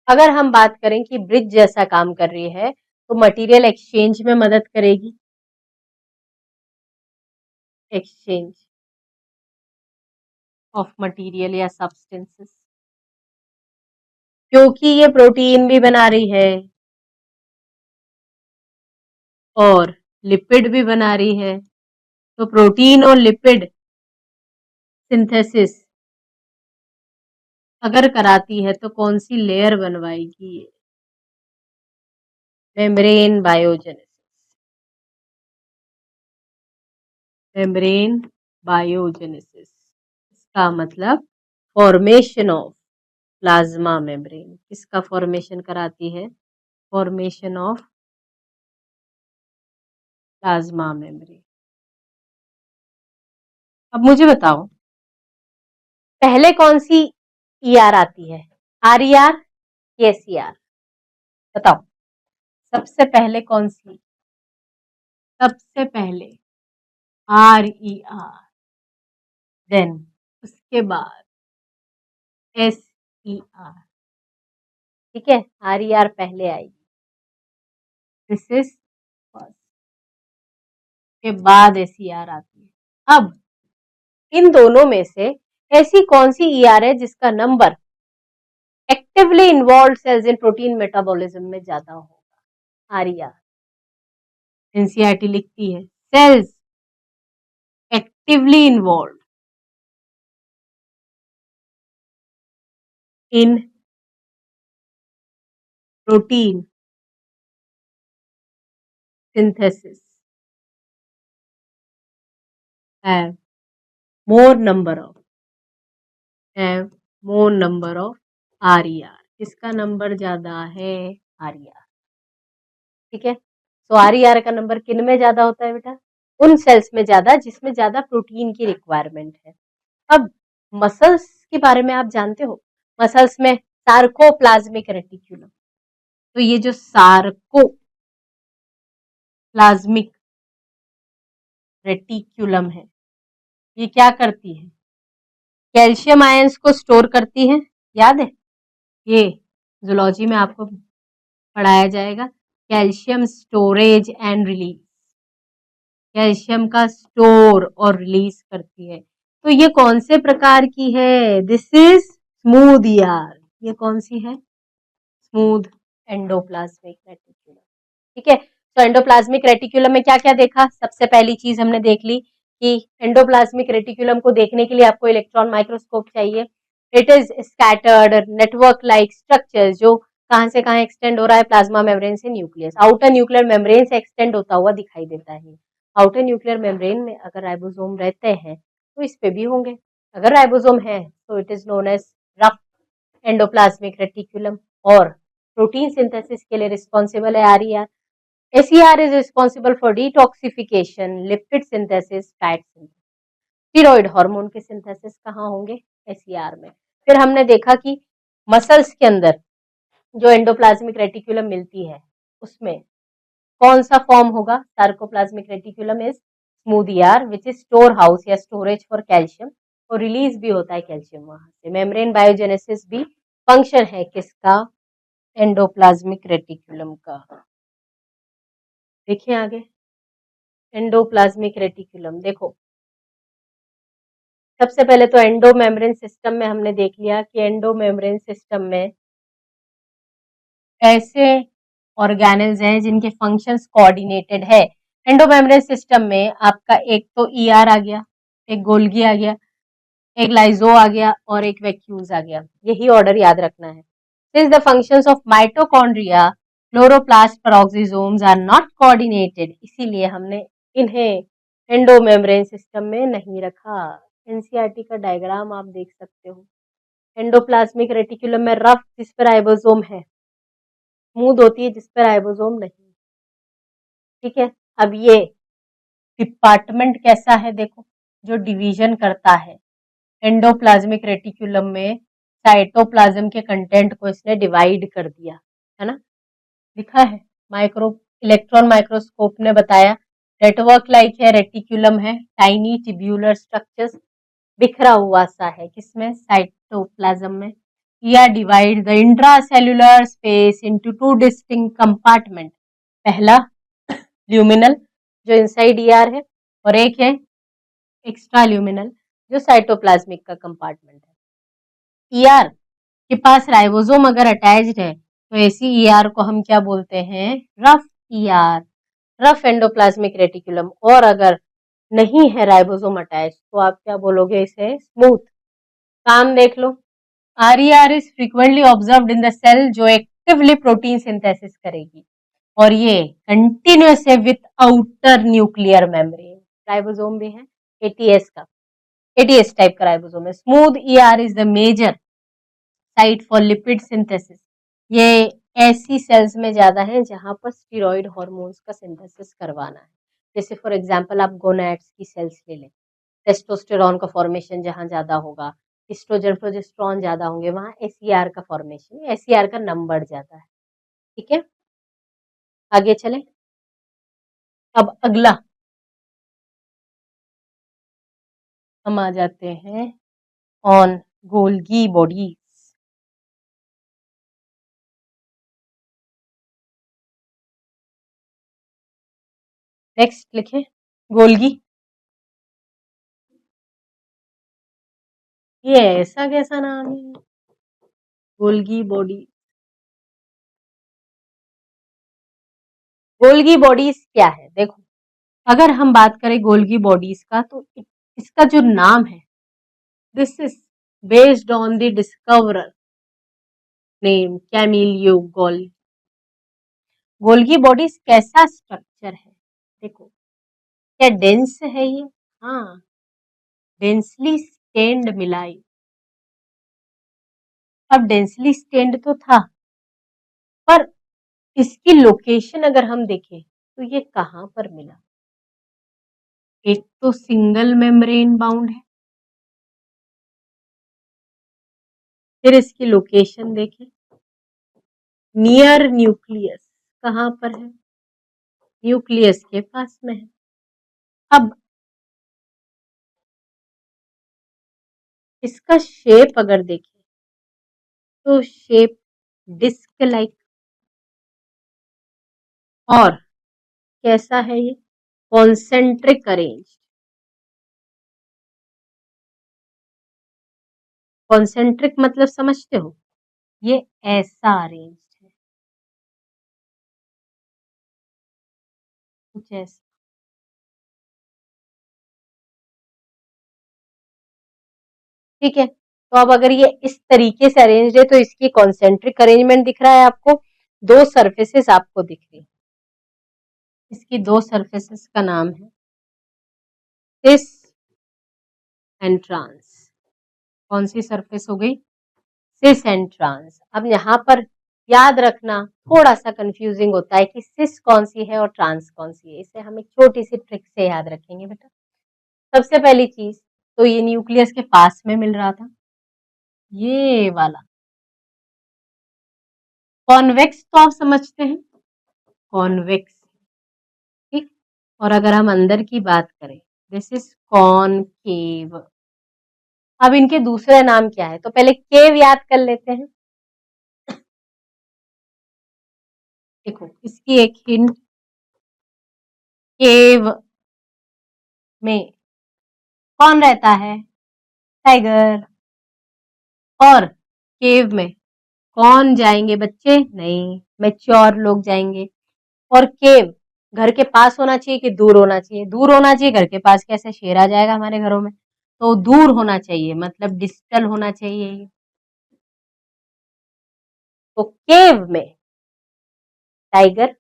अगर हम बात करें कि ब्रिज जैसा काम कर रही है तो मटेरियल एक्सचेंज में मदद करेगी, एक्सचेंज ऑफ मटेरियल या सब्सटेंसेस, क्योंकि ये प्रोटीन भी बना रही है और लिपिड भी बना रही है। तो प्रोटीन और लिपिड सिंथेसिस अगर कराती है तो कौन सी लेयर बनवाएगी? Membrane biogenesis. मेम्ब्रेन बायोजेनेसिस, इसका मतलब फॉर्मेशन ऑफ प्लाज्मा मेम्ब्रेन। किसका फॉर्मेशन कराती है? Formation of plasma membrane. अब मुझे बताओ पहले कौन सी ईआर आती है? R E R, S E R? बताओ सबसे पहले कौन सी? सबसे पहले आर ई आर, देन उसके बाद एस ई आर। ठीक है, आर ई आर पहले आएगी, दिस इज फर्स्ट, के बाद एस ई आर आती है। अब इन दोनों में से ऐसी कौन सी ई आर है जिसका नंबर actively involve cells in protein metabolism में ज्यादा होगा? R E R. एनसीईआरटी लिखती है cells actively involve in protein synthesis have more number of have more number of RER। किसका नंबर ज्यादा है? RER। ठीक है, तो RER का नंबर किन में ज्यादा होता है बेटा? उन सेल्स में ज्यादा जिसमें ज्यादा प्रोटीन की रिक्वायरमेंट है। अब मसल्स के बारे में आप जानते हो, मसल्स में सार्कोप्लाज्मिक रेटिकुलम। तो ये जो सार्कोप्लाज्मिक रेटिकुलम है, ये क्या करती है? कैल्शियम आयंस को स्टोर करती है, याद है? ये जूलॉजी में आपको पढ़ाया जाएगा, calcium storage and release. Calcium का स्टोर और रिलीज करती है। तो ये कौन से प्रकार की है? This is smooth ER. ये कौन सी है? Smooth endoplasmic reticulum. ठीक है, तो एंडोप्लाज्मिक रेटिकुलम में क्या क्या देखा? सबसे पहली चीज हमने देख ली कि एंडोप्लाज्मिक रेटिकुलम को देखने के लिए आपको इलेक्ट्रॉन माइक्रोस्कोप चाहिए। It is scattered network like structure, जो कहां से कहां एक्सटेंड हो रहा है? प्लाज्मा मेम्ब्रेन से न्यूक्लियस। आउटर न्यूक्लियर मेम्ब्रेन से एक्सटेंड होता हुआ दिखाई देता है। आउटर न्यूक्लियर मेम्ब्रेन में अगर राइबोसोम रहते हैं तो इस पे भी होंगे। अगर राइबोसोम है तो it is known as rough endoplasmic reticulum. और प्रोटीन सिंथेसिस के लिए रिस्पॉन्सिबल है RER. SER is responsible for detoxification, lipid synthesis, fat synthesis. Steroid hormone के सिंथेसिस कहाँ होंगे? एसईआर में। फिर हमने देखा कि मसल्स के अंदर जो एंडोप्लाज्मिक रेटिकुलम मिलती है उसमें कौन सा फॉर्म होगा? Sarcoplasmic reticulum is smooth ER which is store house या स्टोरेज फॉर कैल्शियम, और रिलीज भी होता है कैल्शियम वहां से। मेम्ब्रेन बायोजेनेसिस भी फंक्शन है किसका? एंडोप्लाज्मिक रेटिकुलम का। देखिए आगे, एंडोप्लाज्मिक रेटिकुलम देखो, सबसे पहले तो एंडोमेम्ब्रेन सिस्टम में हमने देख लिया कि एंडोमेम्ब्रेन सिस्टम में ऐसे ऑर्गेनेल्स हैं जिनके फंक्शंस कोऑर्डिनेटेड है। एंडोमेम्ब्रेन सिस्टम में आपका एक तो ईआर आ गया, एक गोल्गी आ गया, एक लाइजो आ गया और एक वैक्यूल्स आ गया। यही ऑर्डर याद रखना है। Since the functions of mitochondria, chloroplast, peroxisomes are not coordinated, इसीलिए हमने इन्हें एंडोमेम्ब्रेन सिस्टम में नहीं रखा। एनसीईआरटी का डायग्राम आप देख सकते हो। एंडोप्लाज्मिक रेटिकुलम में रफ जिस पर राइबोसोम है, स्मूथ होती है जिस पर राइबोसोम नहीं। ठीक है, अब ये डिपार्टमेंट कैसा है देखो, जो डिवीजन करता है एंडोप्लाज्मिक रेटिकुलम में साइटोप्लाज्म के कंटेंट को इसने डिवाइड कर दिया है ना, लिखा है। माइक्रो इलेक्ट्रॉन माइक्रोस्कोप ने बताया नेटवर्क लाइक है, रेटिकुलम है, टाइनी ट्यूब्यूलर स्ट्रक्चर्स, बिखरा हुआ सा है किसमें, साइटोप्लाज्म में। या divide the intracellular space into two distinct compartment. पहला ल्यूमिनल जो इनसाइड ईआर है, और एक है एक्स्ट्रा ल्यूमिनल जो साइटोप्लाज्मिक का कंपार्टमेंट है। ईआर के पास राइबोसोम अगर अटैच्ड है तो ऐसी ईआर को हम क्या बोलते हैं, rough ER, rough endoplasmic reticulum. और अगर नहीं है राइबोसोम अटैच तो आप क्या बोलोगे, इसे स्मूथ। काम देख लो, RER is frequently observed in the cell जो एक्टिवली प्रोटीन सिंथेसिस करेगी, और ये कंटिन्यूअस है with outer nuclear membrane. Ribosome भी है एटीएस का, एटीएस टाइप का राइबोसोम है। Smooth ER is the major site for lipid synthesis. ये ऐसी सेल्स में ज्यादा है जहां पर स्टीरॉयड हार्मोन्स का सिंथेसिस करवाना है। जैसे फॉर एग्जांपल आप गोनैड्स की सेल्स ले लें, टेस्टोस्टेरोन का फॉर्मेशन जहां ज्यादा होगा, एस्ट्रोजन प्रोजेस्टेरोन ज्यादा होंगे, वहां एसईआर का फॉर्मेशन, एसईआर का नंबर ज्यादा है। ठीक है, आगे चले। अब अगला हम आ जाते हैं ऑन गोल्गी बॉडीज। नेक्स्ट लिखें गोल्गी। ये ऐसा कैसा नाम है, गोल्गी बॉडी। गोल्गी बॉडीज क्या है देखो, अगर हम बात करें गोल्गी बॉडीज का तो इसका जो नाम है, this is based on the discoverer name Camillo Golgi. Golgi bodies कैसा स्ट्रक्चर है देखो, क्या डेंस है ये, हाँ, डेंसली स्टेन्ड मिलाई। अब डेंसली स्टेन्ड तो था, पर इसकी लोकेशन अगर हम देखें तो ये कहां पर मिला। एक तो सिंगल मेम्ब्रेन बाउंड है, फिर इसकी लोकेशन देखें नियर न्यूक्लियस, कहां पर है, न्यूक्लियस के पास में है। अब इसका शेप अगर देखें तो शेप डिस्क लाइक, और कैसा है ये, कॉन्सेंट्रिक अरेंज। कॉन्सेंट्रिक मतलब समझते हो, ये ऐसा अरेंज है, कुछ ऐसा। ठीक है, तो अब अगर ये इस तरीके से अरेंज है तो इसकी कॉन्सेंट्रिक अरेंजमेंट दिख रहा है आपको, दो सरफेसेस आपको दिख रही है। इसकी दो सरफेसेस का नाम है सिस एंड ट्रांस। कौन सी सरफेस हो गई, सिस एंड ट्रांस। अब यहाँ पर याद रखना थोड़ा सा कंफ्यूजिंग होता है कि सिस कौन सी है और ट्रांस कौन सी है, इसे हम एक छोटी सी ट्रिक से याद रखेंगे बेटा। सबसे पहली चीज तो ये न्यूक्लियस के पास में मिल रहा था, ये वाला कॉन्वेक्स तो आप समझते हैं, कॉन्वेक्स। ठीक, और अगर हम अंदर की बात करें, दिस इज कॉनकेव। अब इनके दूसरे नाम क्या है, तो पहले केव याद कर लेते हैं। देखो इसकी एक हिंट, केव में कौन रहता है, टाइगर। और केव में कौन जाएंगे बच्चे? नहीं, मैच्योर लोग जाएंगे। और केव घर के पास होना चाहिए कि दूर होना चाहिए? दूर होना चाहिए। घर के पास कैसे शेर आ जाएगा हमारे घरों में? तो दूर होना चाहिए, मतलब डिजिटल होना चाहिए। तो केव में टाइगर,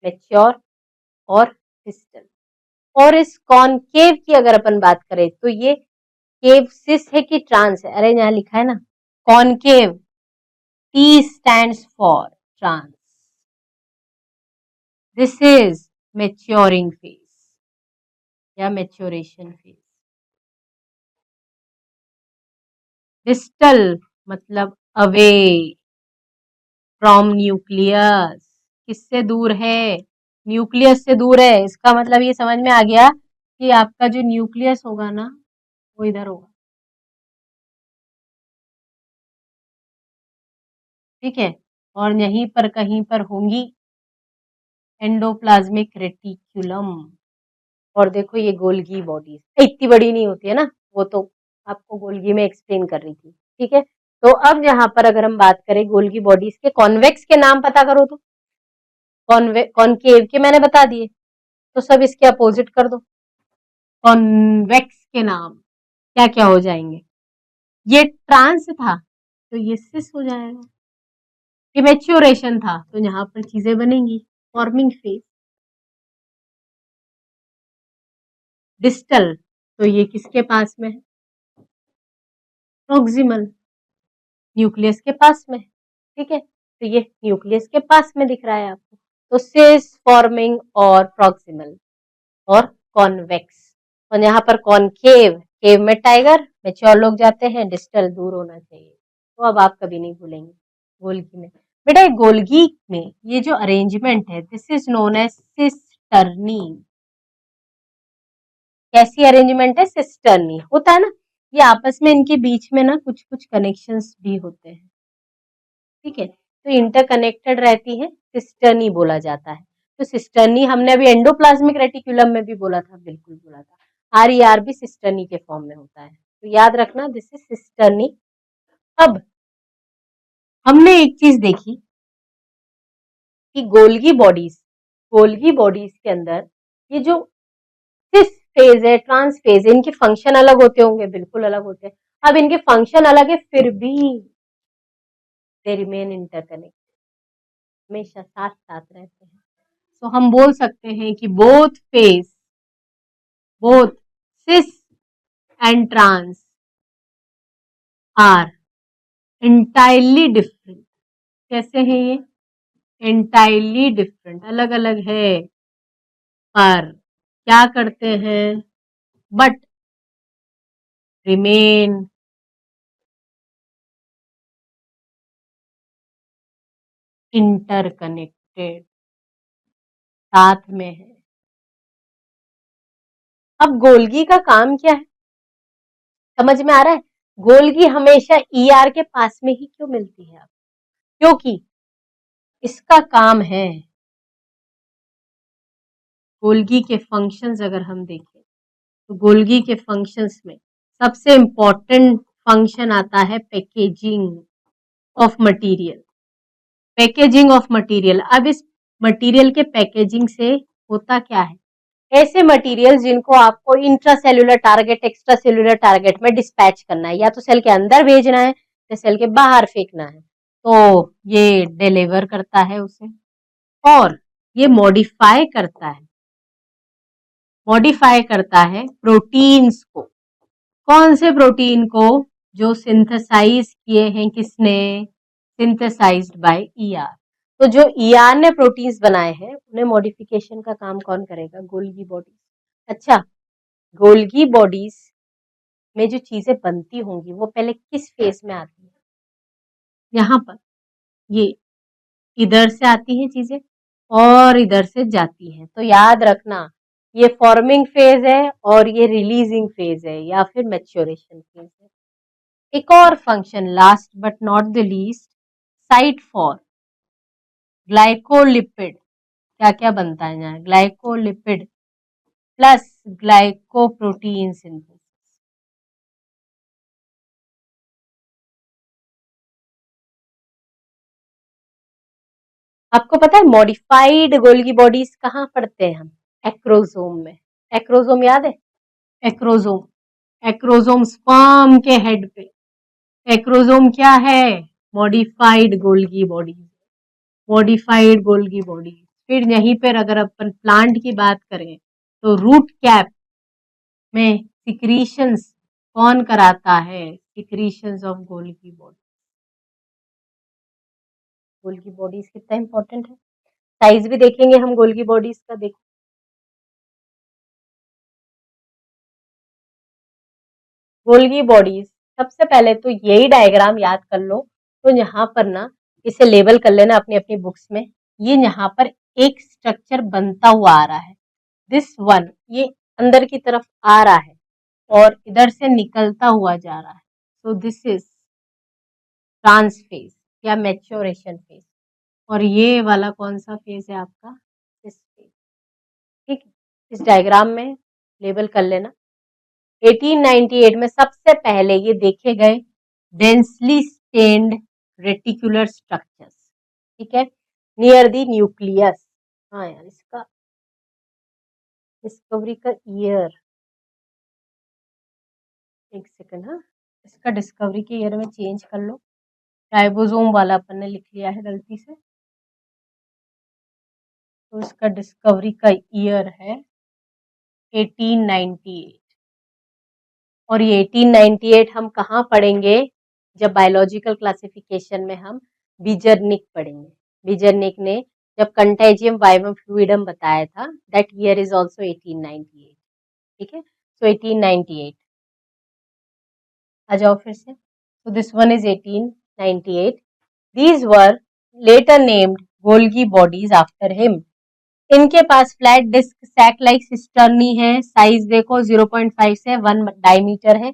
मैच्योर और डिजिटल। और इस कॉनकेव की अगर अपन बात करें तो ये केव सिस है कि ट्रांस है? अरे यहाँ लिखा है ना concave, T stands for trans. This is maturing phase या मैच्योरेशन फेज। डिस्टल मतलब अवे फ्रॉम न्यूक्लियस। किससे दूर है? न्यूक्लियस से दूर है। इसका मतलब ये समझ में आ गया कि आपका जो न्यूक्लियस होगा ना वो इधर होगा, ठीक है। और यहीं पर कहीं पर होंगी एंडोप्लाज्मिक रेटिकुलम। और देखो ये गोल्गी बॉडीज इतनी बड़ी नहीं होती है ना, वो तो आपको गोल्गी में एक्सप्लेन कर रही थी, ठीक है। तो अब यहाँ पर अगर हम बात करें गोल्गी बॉडीज के कॉन्वेक्स के नाम पता करो तो कॉनकेव के मैंने बता दिए, तो सब इसके अपोजिट कर दो। कॉन्वेक्स के नाम क्या क्या हो जाएंगे? ये ट्रांस था तो ये सिस हो जाएगा। इमेच्योरेशन था तो यहाँ पर चीजें बनेंगी, फॉर्मिंग फेज। डिस्टल तो ये किसके पास में है? प्रोक्सिमल, न्यूक्लियस के पास में, ठीक है। तो ये न्यूक्लियस के पास में दिख रहा है आपको। तो सिस, फॉर्मिंग और प्रोक्सिमल और कॉन्वेक्स। और यहाँ पर कॉनकेव, केव में टाइगर, मैच्योर लोग जाते हैं, डिस्टल दूर होना चाहिए। तो अब आप कभी नहीं भूलेंगे गोल्गी में। बेटा गोल्गी में ये जो अरेंजमेंट है this is known as cisternae. कैसी अरेंजमेंट है? सिस्टर्नी होता है ना, ये आपस में इनके बीच में ना कुछ कुछ कनेक्शंस भी होते हैं, ठीक है। तो इंटरकनेक्टेड रहती है, सिस्टर्नी बोला जाता है। तो सिस्टर्नी हमने अभी एंडोप्लाज्मिक रेटिकुलम में भी बोला था, बिल्कुल बोला था। आर भी सिस्टर्नी के फॉर्म में होता है, तो याद रखना दिस इज सिस्टर्नी। अब हमने एक चीज देखी कि गोल्गी बॉडीज के अंदर ये जो सिस फेज है, ट्रांस फेज है, इनके फंक्शन अलग होते होंगे, बिल्कुल अलग होते हैं। अब इनके फंक्शन अलग है फिर भी दे रिमेन इंटरकनेक्ट, हमेशा साथ साथ रहते हैं। तो हम बोल सकते हैं कि both cis and trans are entirely different. कैसे हैं ये? इंटायरली डिफरेंट, अलग अलग है, पर क्या करते हैं? बट रिमेन इंटरकनेक्टेड, साथ में है। अब गोल्गी का काम क्या है समझ में आ रहा है? गोल्गी हमेशा ईआर के पास में ही क्यों मिलती है? क्योंकि इसका काम है, गोल्गी के फंक्शंस अगर हम देखें तो गोल्गी के फंक्शंस में सबसे इंपॉर्टेंट फंक्शन आता है packaging of material. Packaging of material. अब इस मटेरियल के पैकेजिंग से होता क्या है? ऐसे मटेरियल जिनको आपको intracellular target, extra cellular target में डिस्पैच करना है, या तो सेल के अंदर भेजना है या सेल के बाहर फेंकना है, तो ये डिलीवर करता है उसे। और ये मॉडिफाई करता है प्रोटीन्स को। कौन से प्रोटीन को? जो सिंथेसाइज किए हैं किसने? Synthesized by ER. तो जो ईआर ने प्रोटीन्स बनाए हैं उन्हें मॉडिफिकेशन का काम कौन करेगा? Golgi bodies. अच्छा, गोल्गी बॉडीज में जो चीजें बनती होंगी वो पहले किस फेज में आती है? यहाँ पर ये इधर से आती हैं चीजें और इधर से जाती हैं। तो याद रखना ये फॉर्मिंग फेज है और ये रिलीजिंग फेज है या फिर मैच्योरेशन फेज है। एक और function last but not the least, site for glycolipid. क्या क्या बनता है यहाँ? Glycolipid plus glycoprotein synthesis. आपको पता है मॉडिफाइड गोल्गी बॉडीज कहाँ पढ़ते हैं हम? एक्रोसोम में। एक्रोसोम याद है? एक्रोसोम, एक्रोसोम स्पर्म के हेड पे। एक्रोसोम क्या है? Modified Golgi body. Modified Golgi body. फिर यहीं पर अगर अपन प्लांट की बात करें तो रूट कैप में सिक्रीशंस कौन कराता है? Secretions of Golgi body. Golgi bodies कितना इंपॉर्टेंट है। साइज भी देखेंगे हम गोल्गी बॉडीज का। देखो गोल्गी बॉडीज, सबसे पहले तो यही डायग्राम याद कर लो। तो यहाँ पर ना इसे लेबल कर लेना अपनी अपनी बुक्स में। ये यहाँ पर एक स्ट्रक्चर बनता हुआ आ रहा है, दिस वन, ये अंदर की तरफ आ रहा है और इधर से निकलता हुआ जा रहा है। So this is trans phase या मैच्योरेशन फेज। और ये वाला कौन सा फेज है आपका? इस फेज। ठीक है, इस डायग्राम में लेबल कर लेना। 1898 में सबसे पहले ये देखे गए डेंसली स्टेन्ड रेटिकुलर स्ट्रक्चर्स, ठीक है, नियर द न्यूक्लियस। हाँ यार, इसका डिस्कवरी का ईयर, एक सेकंड। हाँ, इसका डिस्कवरी के ईयर में चेंज कर लो। राइबोसोम वाला अपन ने लिख लिया है गलती से, तो इसका डिस्कवरी का ईयर है 1898। और ये 1898 हम कहाँ पढ़ेंगे? जब बायोलॉजिकल क्लासिफिकेशन में हम बीजरनिक पढ़ेंगे। बीजरनिक ने जब कंटेजियम वाइवम फ्लूइडम बताया था, दैट ईयर इज आल्सो 1898। ठीक है, सो 1898 आ जाओ फिर से। so this one is 1898. These were later named Golgi bodies after him. इनके पास flat disc sac like cisternae है। साइज देखो 0.5 से 1 डायमीटर है।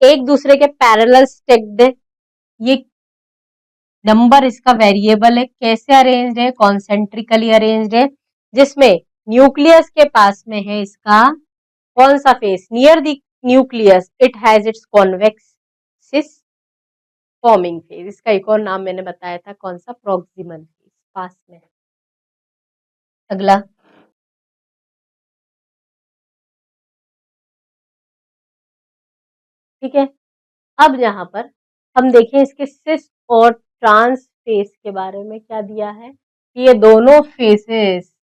एक दूसरे के पैरेलल स्टेक्ड है। ये नंबर इसका वेरिएबल है। कैसे अरेंज्ड है? कॉन्सेंट्रिकली अरेंज्ड है, जिसमें न्यूक्लियस के पास में है इसका कौन सा face? Near the nucleus it has its convex cis forming phase. इसका एक और नाम मैंने बताया था, कौन सा? प्रॉक्सिमल फेज, पास में। अगला, ठीक है। अब यहाँ पर हम देखें इसके सिस और ट्रांस फेस के बारे में क्या दिया है कि ये दोनों फेसेस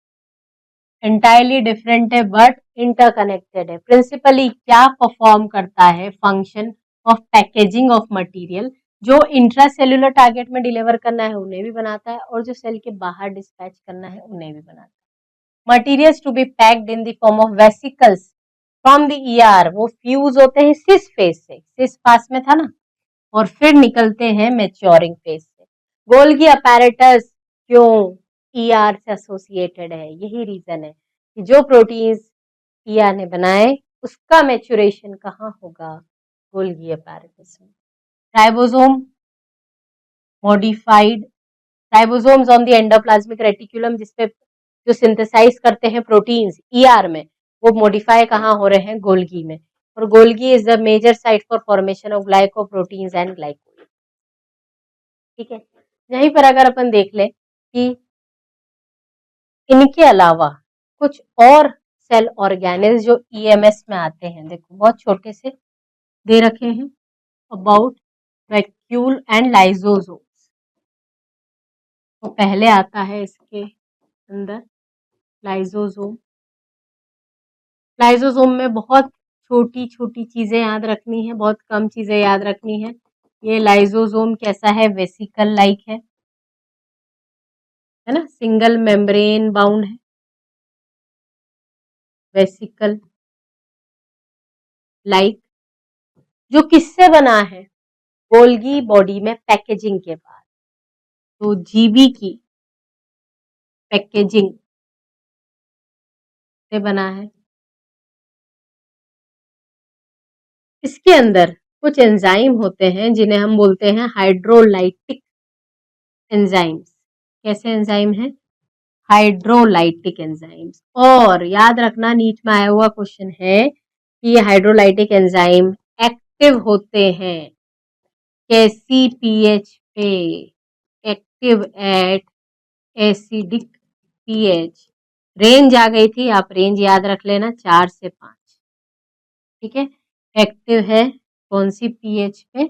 एंटायरली डिफरेंट है बट इंटरकनेक्टेड है। प्रिंसिपली क्या परफॉर्म करता है? Function of packaging of material. जो इंट्रासेल्युलर टारगेट में डिलीवर करना है उन्हें भी बनाता है, और जो सेल के बाहर डिस्पैच करना है उन्हें भी बनाता है। Materials to be packed in the form of vesicles from the ER, वो फ्यूज होते हैं सिस फेज से, सिस पास में था ना, और फिर निकलते हैं मैच्योरिंग फेज से। गोल्गी अपैरेटस क्यों ईआर से एसोसिएटेड है? यही रीजन है कि जो प्रोटीन्स ईआर ने बनाए उसका मैच्योरेशन कहाँ होगा? गोल्गी अपैरेटस में। Ribosome modified, ribosomes on the endoplasmic reticulum, जिसपे जो सिंथेसाइज करते हैं प्रोटीन्स ईआर में, वो मॉडिफाई कहाँ हो रहे हैं? गोल्गी में। और Golgi is the major site for formation of glycoproteins and glycol. ठीक है, यहीं पर अगर अपन देख ले कि इनके अलावा कुछ और सेल ऑर्गेनेल्स जो ईएमएस में आते हैं, देखो बहुत छोटे से दे रखे हैं, अबाउट वैक्यूल एंड लाइसोसोम। तो पहले आता है इसके अंदर लाइसोसोम। लाइसोसोम में बहुत छोटी छोटी चीजें याद रखनी है, बहुत कम चीजें याद रखनी है। ये लाइसोसोम कैसा है? वेसिकल लाइक है ना, सिंगल मेम्ब्रेन बाउंड है, वेसिकल लाइक, जो किससे बना है? गोल्गी बॉडी में पैकेजिंग के बाद। तो जीबी की पैकेजिंग से बना है। इसके अंदर कुछ एंजाइम होते हैं जिन्हें हम बोलते हैं हाइड्रोलाइटिक एंजाइम्स। कैसे एंजाइम है? Hydrolytic enzymes. और याद रखना, नीट में आया हुआ क्वेश्चन है कि ये हाइड्रोलाइटिक एंजाइम एक्टिव होते हैं कैसी पीएच पे? Active at acidic pH, range आ गई थी, आप रेंज याद रख लेना 4 से 5, ठीक है। एक्टिव है कौन सी पीएच पे,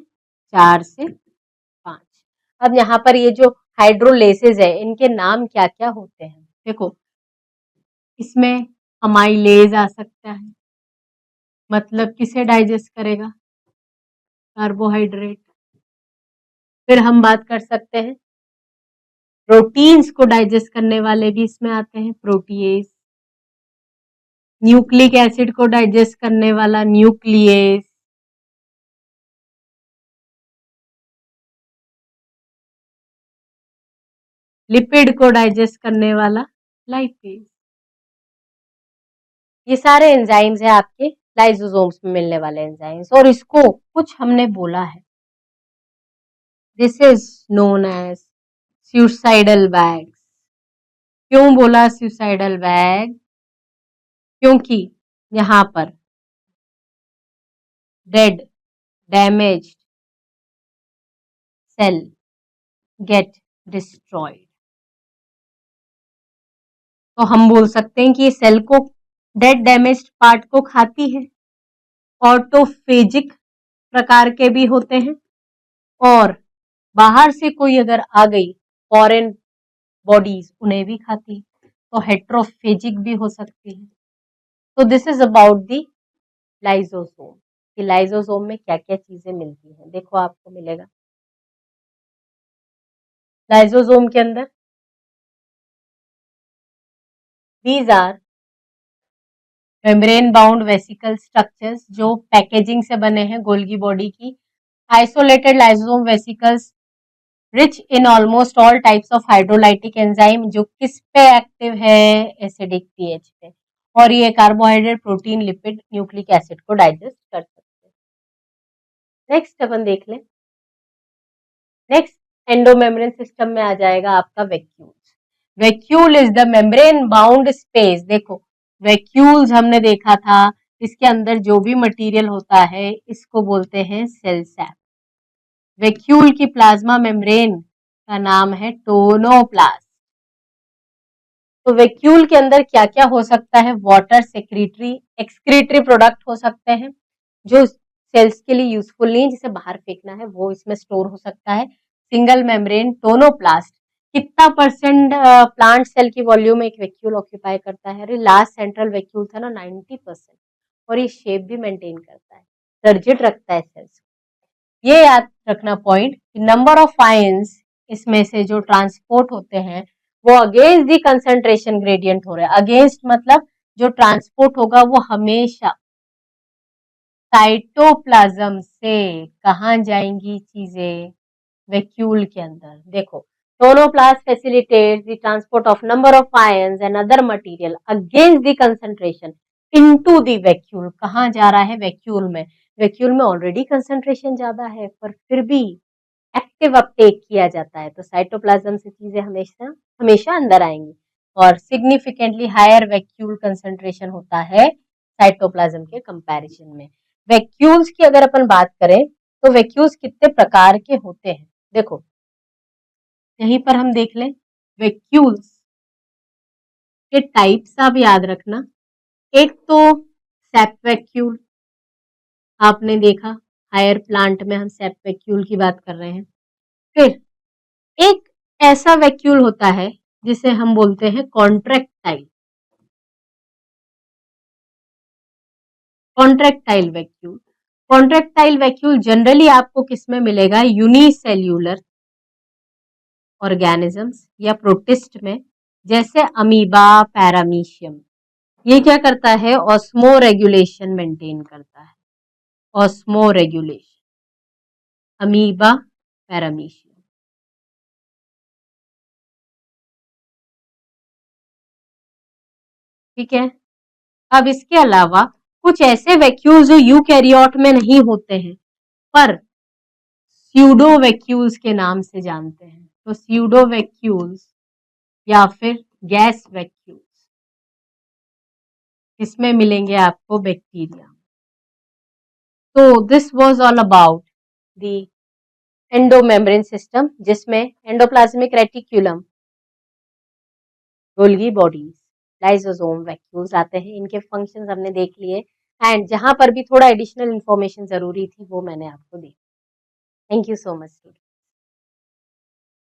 4 से 5। अब यहाँ पर ये जो हाइड्रोलेसेस है इनके नाम क्या क्या होते हैं, देखो इसमें अमाइलेज आ सकता है, मतलब किसे डाइजेस्ट करेगा, कार्बोहाइड्रेट। फिर हम बात कर सकते हैं प्रोटीन्स को डाइजेस्ट करने वाले भी इसमें आते हैं, प्रोटीएज। न्यूक्लिक एसिड को डाइजेस्ट करने वाला न्यूक्लियस। लिपिड को डाइजेस्ट करने वाला लाइपेज। ये सारे एंजाइम्स हैं आपके लाइसोसोम्स में मिलने वाले एंजाइम्स, और इसको कुछ हमने बोला है, this is known as suicidal bags. क्यों बोला सुसाइडल बैग, क्योंकि यहाँ पर dead damaged cell get destroyed, तो हम बोल सकते हैं कि ये सेल को डेड डैमेज्ड पार्ट को खाती है। ऑटोफेजिक प्रकार के भी होते हैं, और बाहर से कोई अगर आ गई फॉरेन बॉडीज उन्हें भी खाती, तो हेट्रोफेजिक भी हो सकती है। तो this is about the lysosome, कि लाइसोसोम में क्या क्या चीजें मिलती हैं। देखो आपको मिलेगा लाइसोसोम के अंदर these are membrane bound vesicle structures, जो पैकेजिंग से बने हैं गोल्गी बॉडी की। Isolated lysosome vesicles rich in almost all types of hydrolytic enzyme, जो किस पे एक्टिव है, एसिडिक पीएच पे, और ये carbohydrate protein lipid nucleic acid को डाइजेस्ट कर सकते हैं। नेक्स्ट अपन देख लें, नेक्स्ट एंडोमेम्ब्रेन सिस्टम में आ जाएगा आपका vacuoles. Vacuole is the membrane bound space. देखो वैक्यूल्स हमने देखा था, इसके अंदर जो भी मटेरियल होता है इसको बोलते हैं सेल सैप। वैक्यूल की प्लाज्मा मेम्ब्रेन का नाम है टोनोप्लास्ट। तो वैक्यूल के अंदर क्या क्या हो सकता है, वाटर सेक्रेटरी एक्सक्रीटरी प्रोडक्ट हो सकते हैं जो सेल्स के लिए यूजफुल नहीं, जिसे बाहर फेंकना है, वो इसमें स्टोर हो सकता है। सिंगल मेम्ब्रेन टोनोप्लास्ट, कितना परसेंट प्लांट सेल की वॉल्यूम एक वैक्यूल ऑक्यूपाई करता है, अरे लास्ट सेंट्रल वैक्यूल था ना 90%, और ये शेप भी मेंटेन करता है, टर्जिट रखता है सेल्स। ये याद रखना पॉइंट, नंबर ऑफ आयंस इसमें से जो ट्रांसपोर्ट होते हैं वो अगेंस्ट दी कंसंट्रेशन ग्रेडियंट हो रहा है। अगेंस्ट मतलब जो ट्रांसपोर्ट होगा वो हमेशा साइटोप्लाज्म से कहाँ जाएंगी चीजें, वैक्यूल के अंदर। देखो tonoplast facilitates the transport of number of ions and other material against the concentration into the vacuole. कहाँ जा रहा है, वैक्यूल में। वैक्यूल में ऑलरेडी कंसंट्रेशन ज्यादा है, पर फिर भी एक्टिव अपटेक किया जाता है, तो साइटोप्लाज्म से चीजें हमेशा हमेशा अंदर आएंगी, और सिग्निफिकेंटली हायर वैक्यूल कंसंट्रेशन होता है साइटोप्लाज्म के कंपैरिजन में। वैक्यूल्स की अगर अपन बात करें तो वैक्यूल्स कितने प्रकार के होते हैं, देखो यहीं पर हम देख लें वैक्यूल्स के टाइप्स, आप याद रखना। एक तो सैप वैक्यूल, आपने देखा हायर प्लांट में हम सैप वैक्यूल की बात कर रहे हैं। फिर एक ऐसा वैक्यूल होता है जिसे हम बोलते हैं contractile, contractile vacuole. Contractile vacuole generally आपको किसमें मिलेगा, यूनिसेल्यूलर ऑर्गेनिजम्स या प्रोटिस्ट में, जैसे अमीबा, पैरामीशियम। ये क्या करता है, ऑस्मो रेगुलेशन मेंटेन करता है, ऑस्मो रेगुलेशन, अमीबा, पैरामीशियम। ठीक है। अब इसके अलावा कुछ ऐसे वैक्यूल्स जो यूकैरियोट में नहीं होते हैं पर स्यूडो वैक्यूल्स के नाम से जानते हैं, तो स्यूडो वैक्यूल्स या फिर गैस वैक्यूल्स, इसमें मिलेंगे आपको बैक्टीरिया। तो this was all about the endomembrane system, जिसमें endoplasmic reticulum Golgi bodies, lysosome, vacuoles आते हैं। इनके फंक्शंस हमने देख लिए एंड जहां पर भी थोड़ा एडिशनल इंफॉर्मेशन जरूरी थी वो मैंने आपको दी। Thank you so much.